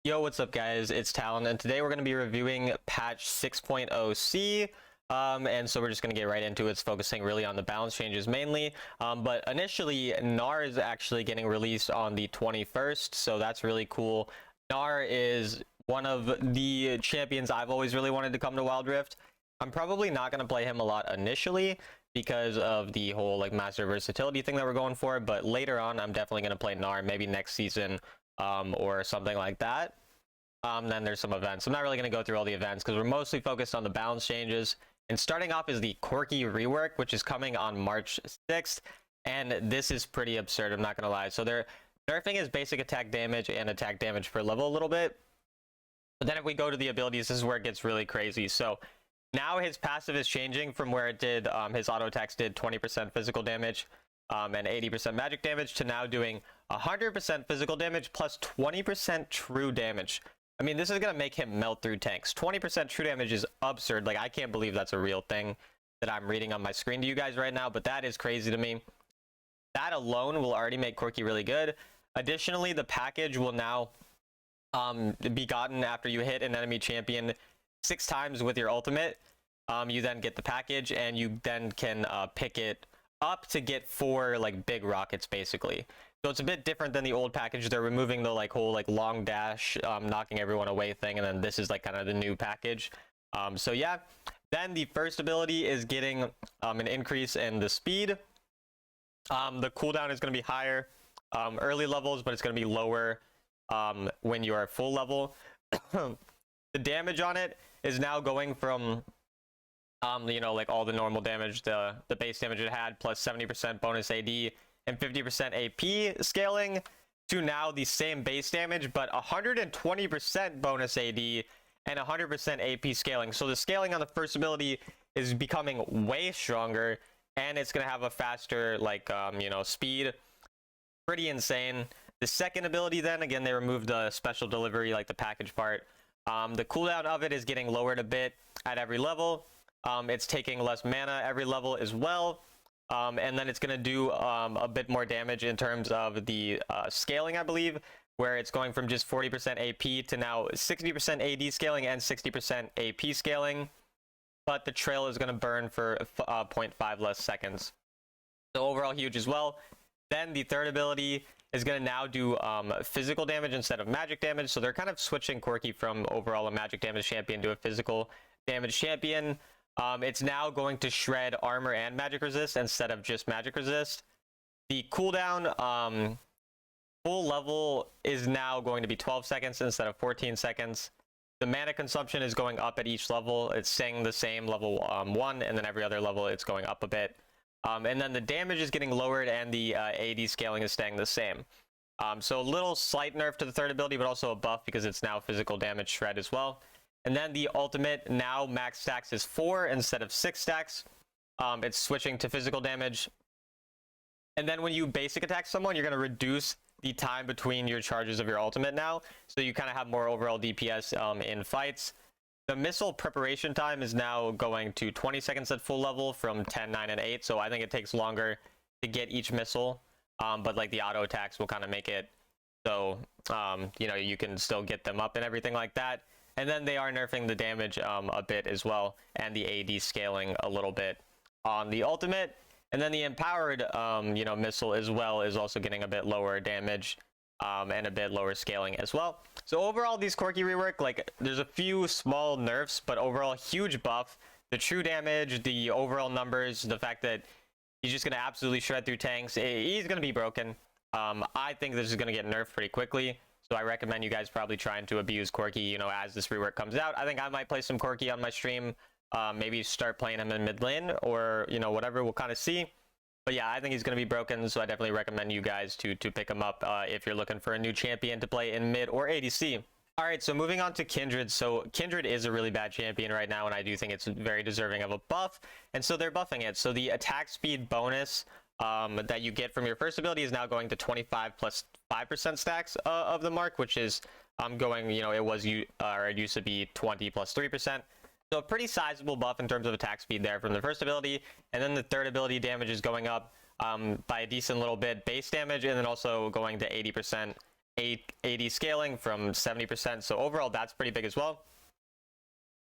Yo, what's up guys? It's Talon, and today we're going to be reviewing patch 6.0 C. And so we're just going to get right into it. It's focusing really on the balance changes mainly. But initially, Gnar is actually getting released on the 21st, so that's really cool. Gnar is one of the champions I've always really wanted to come to Wild Rift. I'm probably not going to play him a lot initially because of the whole like master versatility thing that we're going for, but later on I'm definitely going to play Gnar, maybe next season or something like that. Then there's some events. I'm not really going to go through all the events because we're mostly focused on the balance changes. And starting off is the Corki Rework, which is coming on March 6th. And this is pretty absurd, I'm not going to lie. So they're nerfing his basic attack damage and attack damage per level a little bit. But then if we go to the abilities, this is where it gets really crazy. So now his passive is changing from where it did, his auto attacks did 20% physical damage and 80% magic damage to now doing 100% physical damage plus 20% true damage. I mean, this is going to make him melt through tanks. 20% true damage is absurd. Like, I can't believe that's a real thing that I'm reading on my screen to you guys right now, but that is crazy to me. That alone will already make Corki really good. Additionally, the package will now be gotten after you hit an enemy champion 6 times with your ultimate. You then get the package, and you then can pick it up to get 4 like big rockets basically. So it's a bit different than the old package. They're removing the like whole like long dash, knocking everyone away thing, and then this is like kind of the new package. So yeah, then the first ability is getting an increase in the speed. The cooldown is going to be higher early levels, but it's going to be lower when you are full level. The damage on it is now going from you know, like all the normal damage, the base damage it had, plus 70% bonus AD and 50% AP scaling, to now the same base damage, but 120% bonus AD and 100% AP scaling. So the scaling on the first ability is becoming way stronger, and it's going to have a faster, like, you know, speed. Pretty insane. The second ability then, again, they removed the special delivery, like the package part. The cooldown of it is getting lowered a bit at every level. It's taking less mana every level as well. And then it's going to do a bit more damage in terms of the scaling, I believe, where it's going from just 40% AP to now 60% AD scaling and 60% AP scaling. But the trail is going to burn for 0.5 less seconds. So overall huge as well. Then the third ability is going to now do physical damage instead of magic damage. So they're kind of switching Corki from overall a magic damage champion to a physical damage champion. It's now going to shred armor and magic resist instead of just magic resist. The cooldown full level is now going to be 12 seconds instead of 14 seconds. The mana consumption is going up at each level. It's staying the same level 1, and then every other level it's going up a bit. And then the damage is getting lowered, and the AD scaling is staying the same. So a little slight nerf to the third ability, but also a buff because it's now physical damage shred as well. And then the ultimate, now max stacks is 4 instead of 6 stacks. It's switching to physical damage. And then when you basic attack someone, you're going to reduce the time between your charges of your ultimate now. So you kind of have more overall DPS in fights. The missile preparation time is now going to 20 seconds at full level from 10, 9, and 8. So I think it takes longer to get each missile. But like the auto attacks will kind of make it so, you know, you can still get them up and everything like that. And then they are nerfing the damage a bit as well, and the AD scaling a little bit on the ultimate. And then the empowered, you know, missile as well is also getting a bit lower damage and a bit lower scaling as well. So overall, these Corki rework, like, there's a few small nerfs, but overall, huge buff. The true damage, the overall numbers, the fact that he's just going to absolutely shred through tanks. He's going to be broken. I think this is going to get nerfed pretty quickly. So I recommend you guys probably trying to abuse Corki, you know, as this rework comes out. I think I might play some Corki on my stream. Maybe start playing him in mid lane or, you know, whatever. We'll kind of see. But yeah, I think he's going to be broken. So I definitely recommend you guys to pick him up if you're looking for a new champion to play in mid or ADC. All right, so moving on to Kindred. So Kindred is a really bad champion right now, and I do think it's very deserving of a buff. And so they're buffing it. So the attack speed bonus that you get from your first ability is now going to 25 plus 5% stacks of the mark, which is going, you know, it used to be 20 plus 3%. So a pretty sizable buff in terms of attack speed there from the first ability. And then the third ability damage is going up by a decent little bit, base damage, and then also going to 80% AD scaling from 70%. So overall, that's pretty big as well.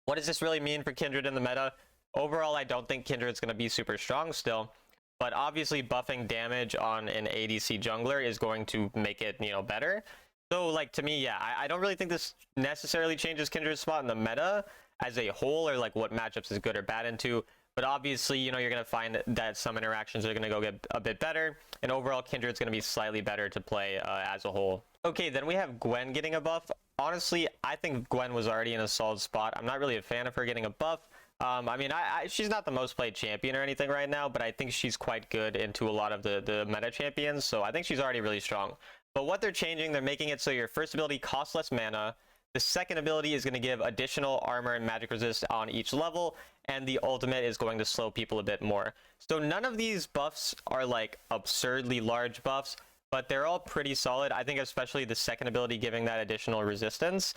What does this really mean for Kindred in the meta? Overall, I don't think Kindred's going to be super strong still, but obviously buffing damage on an ADC jungler is going to make it, better. So, like, to me, yeah, I don't really think this necessarily changes Kindred's spot in the meta as a whole, or like what matchups is good or bad into. But obviously, you're going to find that some interactions are going to go get a bit better, and overall, Kindred's going to be slightly better to play as a whole. Okay, then we have Gwen getting a buff. Honestly, I think Gwen was already in a solid spot. I'm not really a fan of her getting a buff. I mean, she's not the most played champion or anything right now, but I think she's quite good into a lot of the meta champions, so I think she's already really strong. But what they're changing, they're making it so your first ability costs less mana, the second ability is going to give additional armor and magic resist on each level, and the ultimate is going to slow people a bit more. So none of these buffs are like absurdly large buffs, but they're all pretty solid. I think especially the second ability giving that additional resistance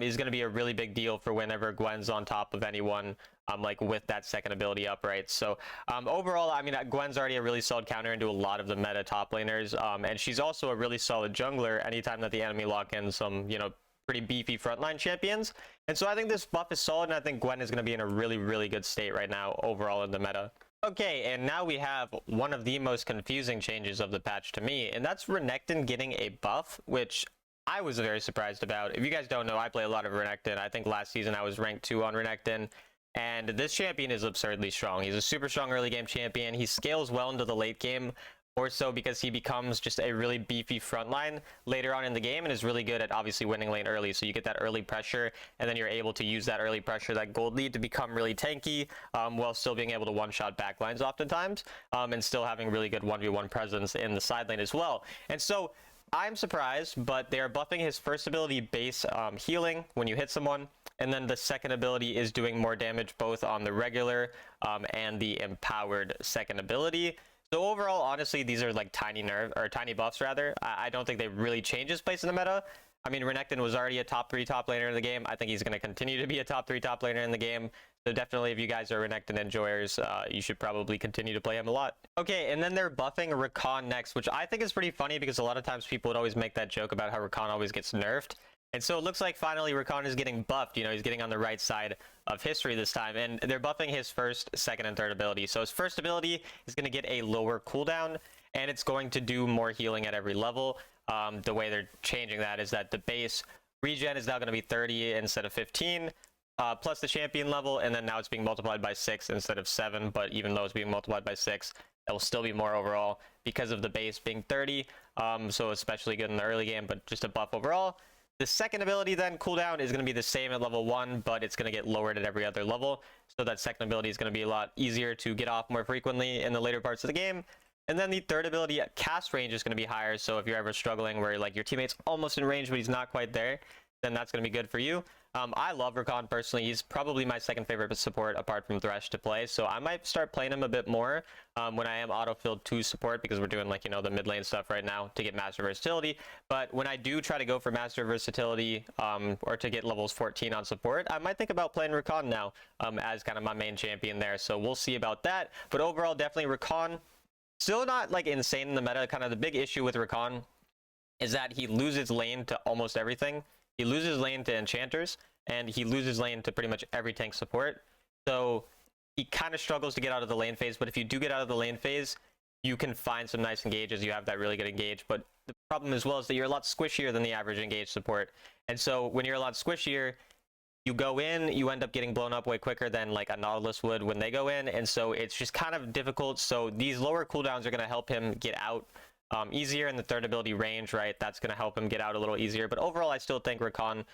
is going to be a really big deal for whenever Gwen's on top of anyone, like with that second ability up, right? So overall, I mean, Gwen's already a really solid counter into a lot of the meta top laners, and she's also a really solid jungler anytime that the enemy lock in some, pretty beefy frontline champions. And so I think this buff is solid, and I think Gwen is going to be in a really, really good state right now overall in the meta. Okay, and now we have one of the most confusing changes of the patch to me, and that's Renekton getting a buff, which I was very surprised about. If you guys don't know, I play a lot of Renekton. I think last season I was ranked 2 on Renekton, and this champion is absurdly strong. He's a super strong early game champion. He scales well into the late game, more so because he becomes just a really beefy frontline later on in the game and is really good at obviously winning lane early. So you get that early pressure, and then you're able to use that early pressure, that gold lead, to become really tanky, while still being able to one-shot backlines oftentimes, and still having really good 1v1 presence in the side lane as well. And so I'm surprised, but they're buffing his first ability base healing when you hit someone, and then the second ability is doing more damage both on the regular and the empowered second ability. So overall, honestly, these are like tiny buffs rather. I don't think they really change his place in the meta. I mean, Renekton was already a top 3 top laner in the game. I think he's going to continue to be a top 3 top laner in the game. So definitely, if you guys are Renekton enjoyers, you should probably continue to play him a lot. Okay, and then they're buffing Rakan next, which I think is pretty funny because a lot of times people would always make that joke about how Rakan always gets nerfed. And so it looks like finally Rakan is getting buffed. He's getting on the right side of history this time. And they're buffing his first, second, and third ability. So his first ability is going to get a lower cooldown, and it's going to do more healing at every level. The way they're changing that is that the base regen is now going to be 30 instead of 15, plus the champion level, and then now it's being multiplied by 6 instead of 7. But even though it's being multiplied by 6, it will still be more overall because of the base being 30. So especially good in the early game, but just a buff overall. The second ability then, cooldown, is going to be the same at level 1, but it's going to get lowered at every other level. So that second ability is going to be a lot easier to get off more frequently in the later parts of the game. And then the third ability, cast range, is going to be higher. So if you're ever struggling where like your teammate's almost in range, but he's not quite there, then that's going to be good for you. I love Rakan personally. He's probably my second favorite support apart from Thresh to play. So I might start playing him a bit more when I am autofilled to support, because we're doing like, the mid lane stuff right now to get master versatility. But when I do try to go for master versatility or to get levels 14 on support, I might think about playing Rakan now as kind of my main champion there. So we'll see about that. But overall, definitely Rakan. Still not like insane in the meta. Kind of the big issue with Rakan is that he loses lane to almost everything. He loses lane to enchanters, and he loses lane to pretty much every tank support. So he kind of struggles to get out of the lane phase, but if you do get out of the lane phase, you can find some nice engages. You have that really good engage, but the problem as well is that you're a lot squishier than the average engage support. And so when you're a lot squishier, you go in, you end up getting blown up way quicker than like a Nautilus would when they go in, and so it's just kind of difficult. So these lower cooldowns are going to help him get out easier in the third ability range, right? That's going to help him get out a little easier. But overall, I still think Rakan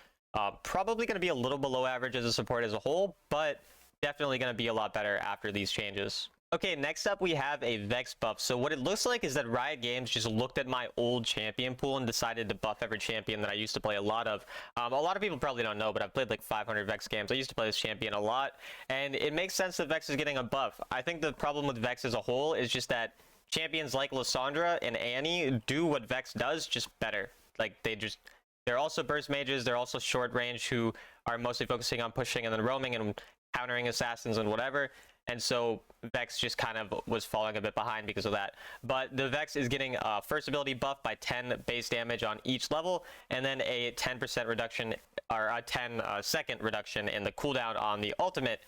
probably going to be a little below average as a support as a whole, but definitely going to be a lot better after these changes. Okay, next up we have a Vex buff. So what it looks like is that Riot Games just looked at my old champion pool and decided to buff every champion that I used to play a lot of. A lot of people probably don't know, but I've played like 500 Vex games. I used to play this champion a lot, and it makes sense that Vex is getting a buff. I think the problem with Vex as a whole is just that champions like Lissandra and Annie do what Vex does, just better. Like, they're also burst mages, they're also short range who are mostly focusing on pushing and then roaming and countering assassins and whatever. and so Vex just kind of was falling a bit behind because of that. But the Vex is getting first ability buff by 10 base damage on each level, and then a 10% reduction, or a 10-second reduction in the cooldown on the ultimate.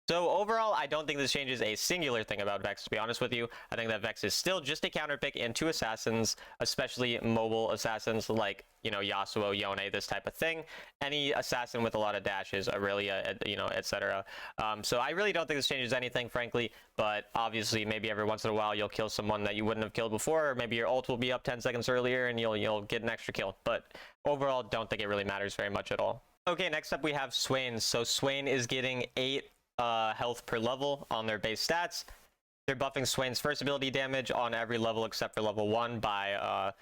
So overall, I don't think this changes a singular thing about Vex, to be honest with you. I think that Vex is still just a counter pick into assassins, especially mobile assassins like, you know, Yasuo, Yone, this type of thing. Any assassin with a lot of dashes, Aurelia, you know, etc. So I really don't think this changes anything, frankly, but obviously maybe every once in a while you'll kill someone that you wouldn't have killed before, or maybe your ult will be up 10 seconds earlier and you'll get an extra kill. But overall, don't think it really matters very much at all. Okay, next up we have Swain. So Swain is getting 8 health per level on their base stats. They're buffing Swain's first ability damage on every level except for level 1 by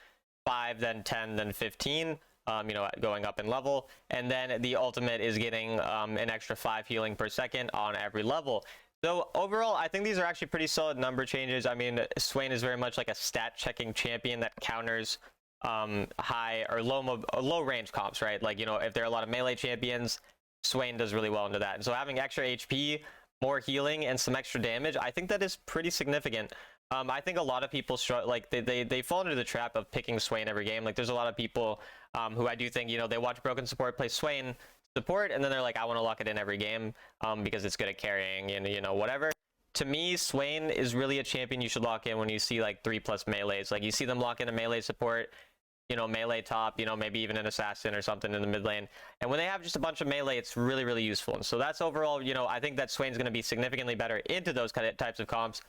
5, then 10, then 15, you know, going up in level. And then the ultimate is getting an extra 5 healing per second on every level. So overall, I think these are actually pretty solid number changes. I mean, Swain is very much like a stat checking champion that counters high or low range comps, right? Like, you know, if there are a lot of melee champions, Swain does really well into that. And so having extra HP, more healing, and some extra damage, I think that is pretty significant. I think a lot of people like they fall into the trap of picking Swain every game. Like, there's a lot of people who I do think, you know, they watch Broken Support play Swain support, and then they're like, I want to lock it in every game because it's good at carrying and, you know, whatever. To me, Swain is really a champion you should lock in when you see like 3+ melees. Like, you see them lock in a melee support, you know, melee top, you know, maybe even an assassin or something in the mid lane. And when they have just a bunch of melee, it's really, really useful. And so that's overall, you know, I think that Swain's going to be significantly better into those kind of types of comps.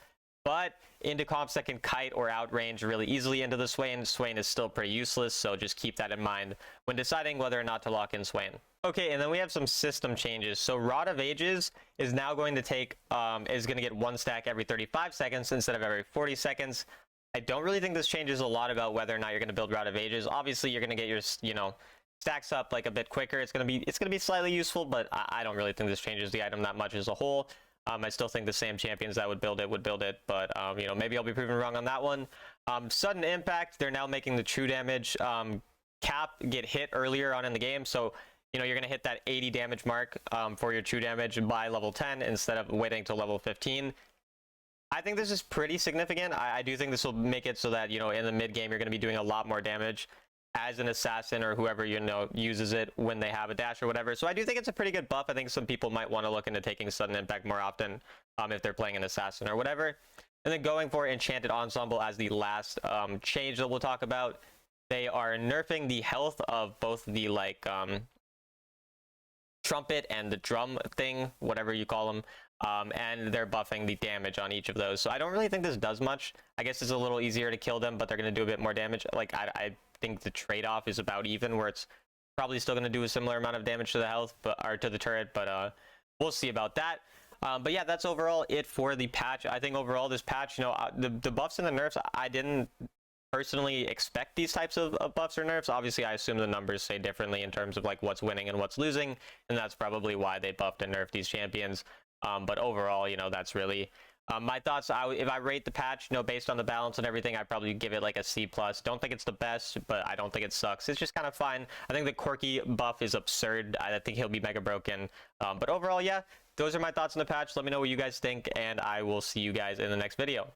But into comps that can kite or outrange really easily into the Swain, Swain is still pretty useless. So just keep that in mind when deciding whether or not to lock in Swain. Okay, and then we have some system changes. So Rod of Ages is now going to take, is going to get 1 stack every 35 seconds instead of every 40 seconds. I don't really think this changes a lot about whether or not you're going to build Rod of Ages. Obviously, you're going to get your, you know, stacks up like a bit quicker. It's going to be slightly useful, but I don't really think this changes the item that much as a whole. I still think the same champions that would build it, but you know, maybe I'll be proven wrong on that one. Sudden impact, they're now making the true damage cap get hit earlier on in the game. So, you know, you're going to hit that 80 damage mark for your true damage by level 10 instead of waiting till level 15. I think this is pretty significant. I do think this will make it so that, you know, in the mid game, you're going to be doing a lot more damage as an assassin or whoever, you know, uses it when they have a dash or whatever. So I do think it's a pretty good buff. I think some people might want to look into taking sudden impact more often if they're playing an assassin or whatever. And then going for Enchanted Ensemble as the last change that we'll talk about. They are nerfing the health of both the, like, trumpet and the drum thing, whatever you call them. And they're buffing the damage on each of those. So I don't really think this does much. I guess it's a little easier to kill them, but they're going to do a bit more damage. Like, I think the trade-off is about even, where it's probably still going to do a similar amount of damage to the health, or to the turret, but we'll see about that. But yeah, that's overall it for the patch. I think overall this patch, you know, the buffs and the nerfs, I didn't personally expect these types of buffs or nerfs. Obviously, I assume the numbers say differently in terms of like what's winning and what's losing, and that's probably why they buffed and nerfed these champions. But overall, you know, that's really my thoughts. If I rate the patch, you know, based on the balance and everything, I'd probably give it like a C+. Don't think it's the best, but I don't think it sucks. It's just kind of fine. I think the Corki buff is absurd. I think he'll be mega broken. But overall, yeah, those are my thoughts on the patch. Let me know what you guys think, and I will see you guys in the next video.